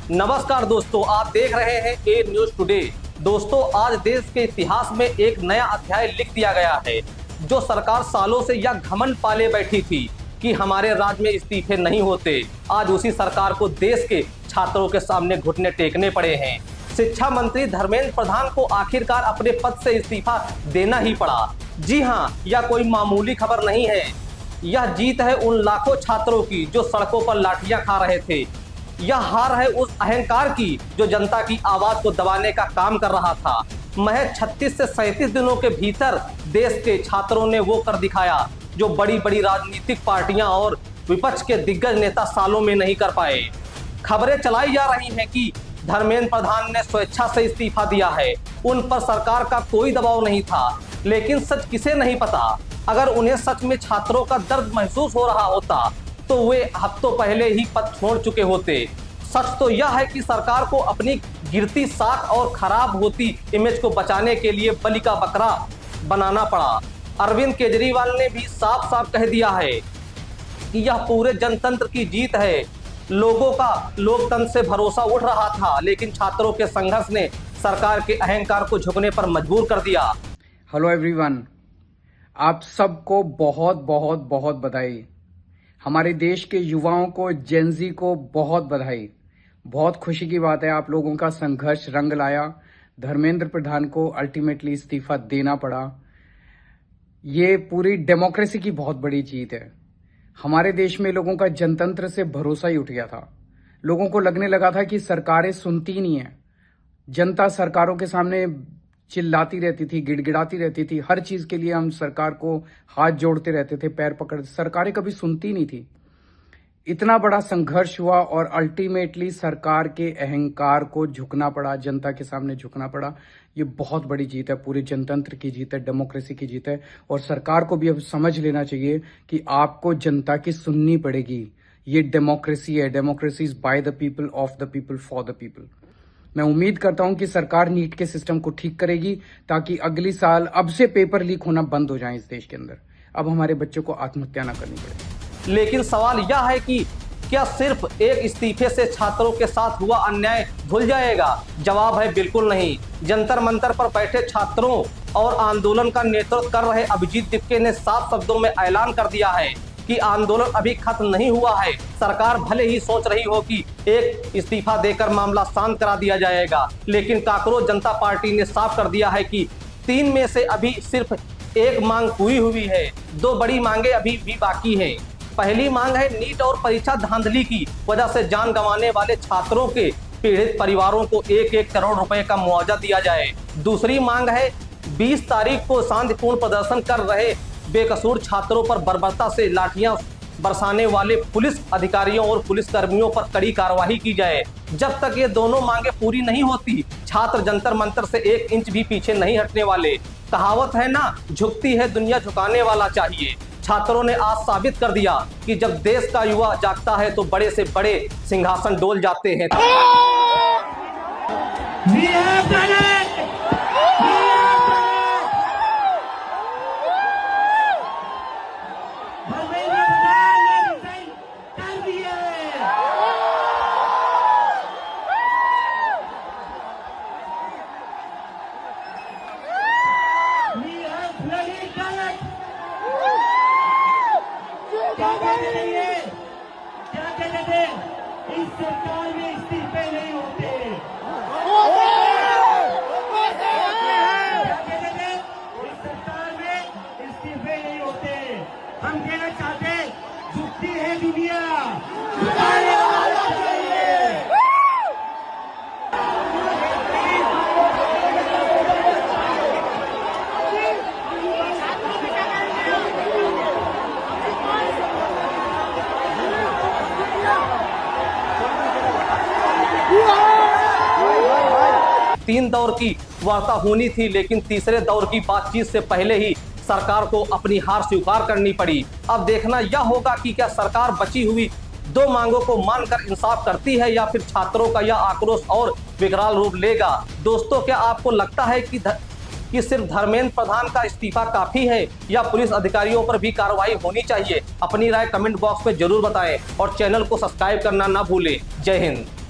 नमस्कार दोस्तों, आप देख रहे हैं ए न्यूज टुडे। दोस्तों, आज देश के इतिहास में एक नया अध्याय लिख दिया गया है। जो सरकार सालों से यह घमंड पाले बैठी थी कि हमारे राज्य में इस्तीफे नहीं होते, आज उसी सरकार को देश के छात्रों के सामने घुटने टेकने पड़े हैं। शिक्षा मंत्री धर्मेंद्र प्रधान को आखिरकार अपने पद से इस्तीफा देना ही पड़ा। जी हाँ, यह कोई मामूली खबर नहीं है। यह जीत है उन लाखों छात्रों की जो सड़कों पर लाठियां खा रहे थे। यह हार है उस अहंकार की जो जनता की आवाज को दबाने का काम कर रहा था। महज 36 से 37 दिनों के भीतर देश के छात्रों ने वो कर दिखाया जो बड़ी बड़ी राजनीतिक पार्टियां और विपक्ष के दिग्गज नेता सालों में नहीं कर पाए। खबरें चलाई जा रही हैं कि धर्मेंद्र प्रधान ने स्वेच्छा से इस्तीफा दिया है। उन पर सरकार का कोई दबाव नहीं था, लेकिन सच किसे नहीं पता। अगर उन्हें सच में छात्रों का दर्द महसूस हो रहा होता तो वे हफ्तों पहले ही पद छोड़ चुके होते। सच तो यह है कि सरकार को अपनी गिरती साख और खराब होती इमेज को बचाने के लिए बलि का बकरा बनाना पड़ा। अरविंद केजरीवाल ने भी साफ साफ कह दिया है कि यह पूरे जनतंत्र की जीत है। लोगों का लोकतंत्र से भरोसा उठ रहा था, लेकिन छात्रों के संघर्ष ने सरकार के अहंकार को झुकने पर मजबूर कर दिया। हेलो एवरीवन, आप सबको बहुत बहुत बहुत बधाई। हमारे देश के युवाओं को, जेनजी को बहुत बधाई। बहुत खुशी की बात है, आप लोगों का संघर्ष रंग लाया। धर्मेंद्र प्रधान को अल्टीमेटली इस्तीफा देना पड़ा। ये पूरी डेमोक्रेसी की बहुत बड़ी जीत है। हमारे देश में लोगों का जनतंत्र से भरोसा ही उठ गया था। लोगों को लगने लगा था कि सरकारें सुनती नहीं है। जनता सरकारों के सामने चिल्लाती रहती थी, गिड़गिड़ाती रहती थी। हर चीज के लिए हम सरकार को हाथ जोड़ते रहते थे, पैर पकड़ते। सरकारें कभी सुनती नहीं थी। इतना बड़ा संघर्ष हुआ और अल्टीमेटली सरकार के अहंकार को झुकना पड़ा, जनता के सामने झुकना पड़ा। ये बहुत बड़ी जीत है, पूरे जनतंत्र की जीत है, डेमोक्रेसी की जीत है। और सरकार को भी अब समझ लेना चाहिए कि आपको जनता की सुननी पड़ेगी। ये डेमोक्रेसी है। Democracy is by the people, of the people, for the people. मैं उम्मीद करता हूं कि सरकार नीट के सिस्टम को ठीक करेगी ताकि अगली साल अब से पेपर लीक होना बंद हो जाए इस देश के अंदर। अब हमारे बच्चों को आत्महत्या ना करनी पड़े। लेकिन सवाल यह है कि क्या सिर्फ एक इस्तीफे से छात्रों के साथ हुआ अन्याय धुल जाएगा? जवाब है बिल्कुल नहीं। जंतर मंतर पर बैठे छात्रों और आंदोलन का नेतृत्व कर रहे अभिजीत दिपके ने साफ शब्दों में ऐलान कर दिया है कि आंदोलन अभी खत्म नहीं हुआ है। सरकार भले ही सोच रही हो कि एक इस्तीफा देकर मामला शांत करा दिया जाएगा, लेकिन कांकरोच जनता पार्टी ने साफ कर दिया है कि 3 में से अभी सिर्फ एक मांग पूरी हुई है। 2 बड़ी मांगे अभी भी बाकी हैं। पहली मांग है नीट और परीक्षा धांधली की वजह से जान गंवाने वाले छात्रों के पीड़ित परिवारों को 1-1 करोड़ रुपए का मुआवजा दिया जाए। दूसरी मांग है 20 तारीख को शांतिपूर्ण प्रदर्शन कर रहे बेकसूर छात्रों पर बर्बरता से लाठियां बरसाने वाले पुलिस अधिकारियों और पुलिस कर्मियों पर कड़ी कार्रवाई की जाए। जब तक ये दोनों मांगे पूरी नहीं होती, छात्र जंतर मंतर से 1 इंच भी पीछे नहीं हटने वाले। कहावत है ना, झुकती है दुनिया झुकाने वाला चाहिए। छात्रों ने आज साबित कर दिया कि जब देश का युवा जागता है तो बड़े से बड़े सिंहासन डोल जाते हैं। क्या कहते थे? इस सरकार में इस्तीफे नहीं होते। क्या कहते थे? इस सरकार में इस्तीफे नहीं होते। हम कहना चाहते, झुकती है दुनिया, झुकाने वाला चाहिए। तीन दौर की वार्ता होनी थी, लेकिन तीसरे दौर की बातचीत से पहले ही सरकार को अपनी हार स्वीकार करनी पड़ी। अब देखना यह होगा कि क्या सरकार बची हुई 2 मांगों को मानकर इंसाफ करती है या फिर छात्रों का यह आक्रोश और विकराल रूप लेगा। दोस्तों, क्या आपको लगता है कि सिर्फ धर्मेंद्र प्रधान का इस्तीफा काफी है या पुलिस अधिकारियों पर भी कार्रवाई होनी चाहिए? अपनी राय कमेंट बॉक्स में जरूर बताएं और चैनल को सब्सक्राइब करना ना भूलें। जय हिंद।